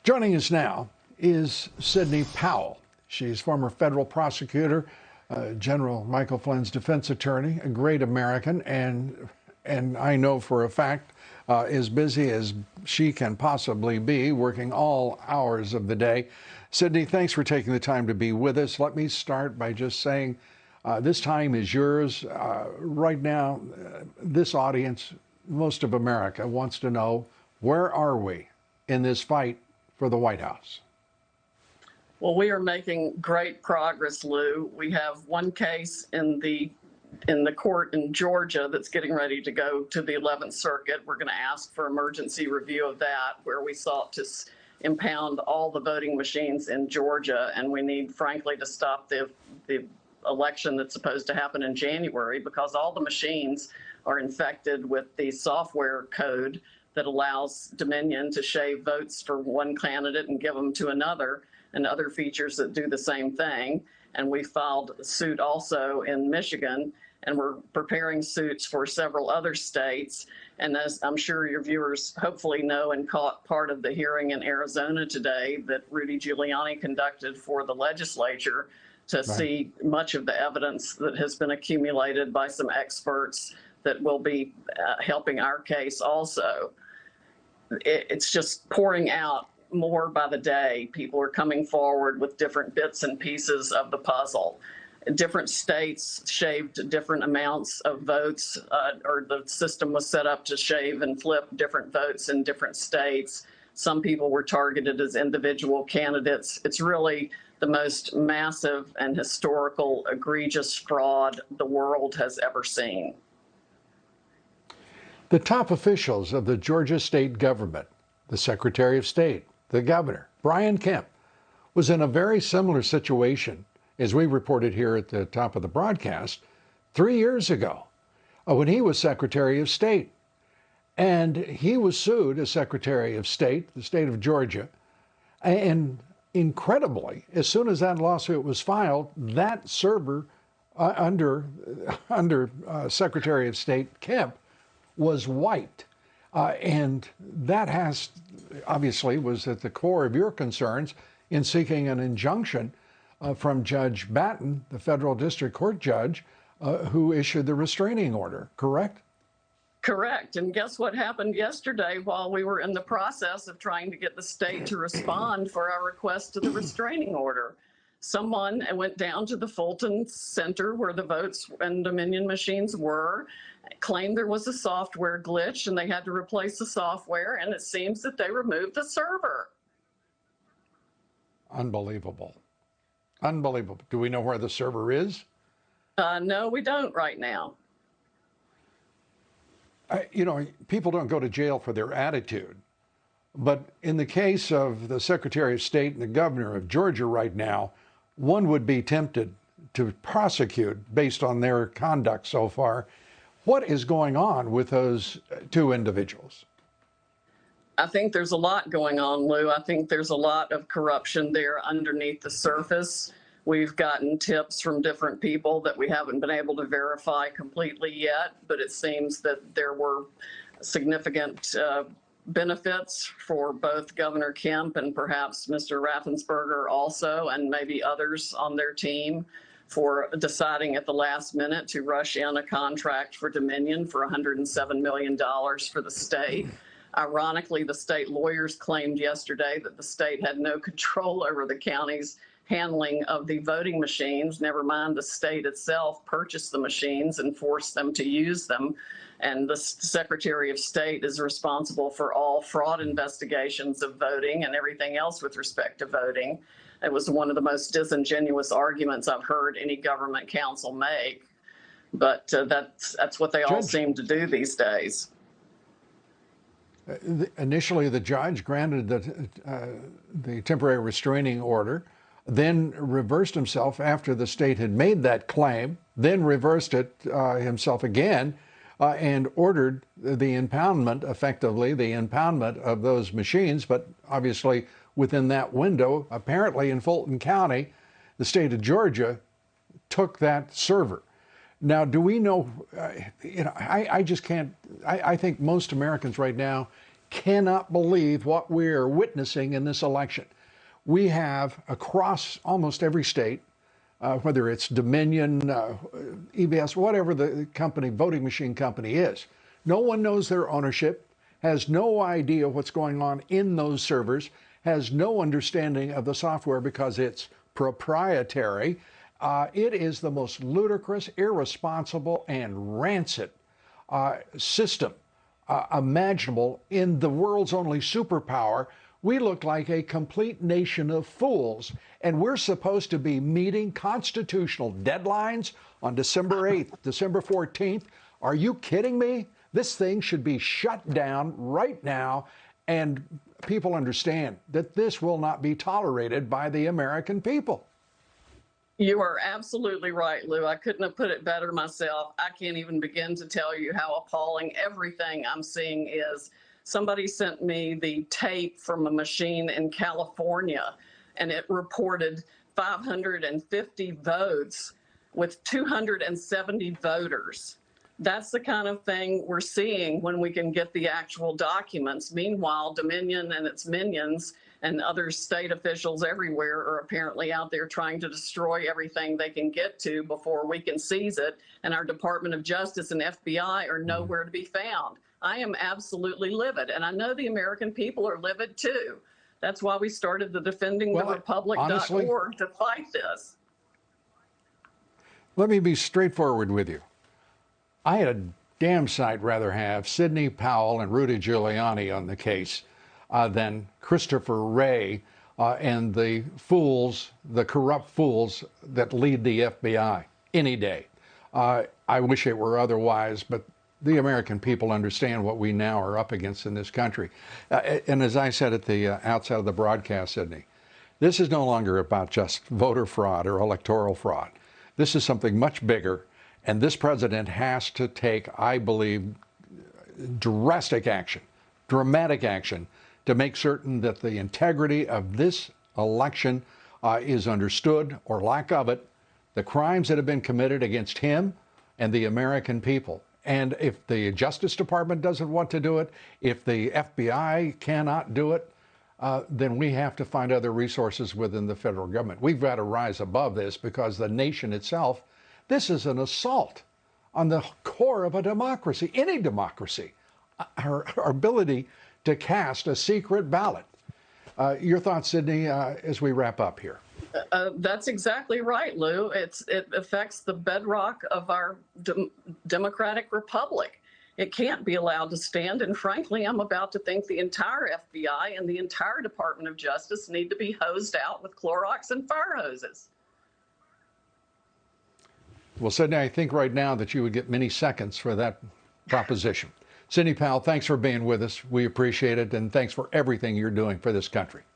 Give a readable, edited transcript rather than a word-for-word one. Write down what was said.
Joining us now is Sidney Powell. She's former federal prosecutor, General Michael Flynn's defense attorney, a great American, and I know for a fact as busy as she can possibly be, working all hours of the day. Sidney, thanks for taking the time to be with us. Let me start by just saying this time is yours. Right now, this audience, most of America, wants to know, where are we in this fight for the White House? Well, we are making great progress, Lou. We have one case in the court in Georgia that's getting ready to go to the 11th Circuit. We're going to ask for emergency review of that, where we sought to impound all the voting machines in Georgia, and we need, frankly, to stop the election that's supposed to happen in January, because all the machines are infected with the software code that allows Dominion to shave votes for one candidate and give them to another, and other features that do the same thing. And we filed a suit also in Michigan, and we're preparing suits for several other states. And as I'm sure your viewers hopefully know and caught part of the hearing in Arizona today that Rudy Giuliani conducted for the legislature to see much of the evidence that has been accumulated by some experts that will be helping our case also. It's just pouring out more by the day. People are coming forward with different bits and pieces of the puzzle. Different states shaved different amounts of votes, or the system was set up to shave and flip different votes in different states. Some people were targeted as individual candidates. It's really the most massive and historical, egregious fraud the world has ever seen. The top officials of the Georgia state government, the Secretary of State, the governor, Brian Kemp, was in a very similar situation, as we reported here at the top of the broadcast, 3 years ago, when he was Secretary of State. And he was sued as Secretary of State, the state of Georgia. And incredibly, as soon as that lawsuit was filed, that server under Secretary of State Kemp was wiped. And that obviously was at the core of your concerns in seeking an injunction from Judge Batten, the federal district court judge, who issued the restraining order, correct? Correct. And guess what happened yesterday while we were in the process of trying to get the state to respond for our request to the restraining order? Someone went down to the Fulton Center where the votes and Dominion machines were, claimed there was a software glitch and they had to replace the software, and it seems that they removed the server. Unbelievable. Unbelievable. Do we know where the server is? No, we don't right now. You know, people don't go to jail for their attitude. But in the case of the Secretary of State and the governor of Georgia right now, one would be tempted to prosecute based on their conduct so far. What is going on with those two individuals? I think there's a lot going on, Lou. I think there's a lot of corruption there underneath the surface. We've gotten tips from different people that we haven't been able to verify completely yet, but it seems that there were significant benefits for both Governor Kemp and perhaps Mr. Raffensperger also, and maybe others on their team, for deciding at the last minute to rush in a contract for Dominion for $107 million for the state. Ironically, the state lawyers claimed yesterday that the state had no control over the county's handling of the voting machines. Never mind, the state itself purchased the machines and forced them to use them. And the Secretary of State is responsible for all fraud investigations of voting and everything else with respect to voting. It was one of the most disingenuous arguments I've heard any government counsel make. But that's what they all seem to do these days. Initially, the judge granted the temporary restraining order, then reversed himself after the state had made that claim, then reversed it himself again, and ordered the impoundment, effectively the impoundment of those machines. But obviously within that window, apparently in Fulton County, the state of Georgia took that server. Now, do we know, I just can't, I think most Americans right now cannot believe what we're witnessing in this election. We have across almost every state, whether it's Dominion, EBS, whatever the company, voting machine company is, no one knows their ownership, has no idea what's going on in those servers, has no understanding of the software because it's proprietary. It is the most ludicrous, irresponsible, and rancid system imaginable in the world's only superpower. We look like a complete nation of fools, and we're supposed to be meeting constitutional deadlines on December 8th, December 14th. Are you kidding me? This thing should be shut down right now, and people understand that this will not be tolerated by the American people. You are absolutely right, Lou. I couldn't have put it better myself. I can't even begin to tell you how appalling everything I'm seeing is. Somebody sent me the tape from a machine in California, and it reported 550 votes with 270 voters. That's the kind of thing we're seeing when we can get the actual documents. Meanwhile, Dominion and its minions and other state officials everywhere are apparently out there trying to destroy everything they can get to before we can seize it. And our Department of Justice and FBI are nowhere to be found. I am absolutely livid. And I know the American people are livid too. That's why we started the defendingtherepublic.org to fight this. Let me be straightforward with you. I had a damn sight rather have Sidney Powell and Rudy Giuliani on the case than Christopher Wray and the fools, the corrupt fools that lead the FBI any day. I wish it were otherwise, but the American people understand what we now are up against in this country. And as I said at the outset of the broadcast, Sidney, this is no longer about just voter fraud or electoral fraud. This is something much bigger, and this president has to take, I believe, drastic action, dramatic action, to make certain that the integrity of this election is understood, or lack of it, the crimes that have been committed against him and the American people. And if the Justice Department doesn't want to do it, if the FBI cannot do it, then we have to find other resources within the federal government. We've got to rise above this, because the nation itself, this is an assault on the core of a democracy, any democracy, our ability to cast a secret ballot. Your thoughts, Sidney, as we wrap up here? That's exactly right, Lou. It affects the bedrock of our democratic republic. It can't be allowed to stand. And frankly, I'm about to think the entire FBI and the entire Department of Justice need to be hosed out with Clorox and fire hoses. Well, Sidney, I think right now that you would get many seconds for that proposition. Sidney Powell, thanks for being with us. We appreciate it, and thanks for everything you're doing for this country.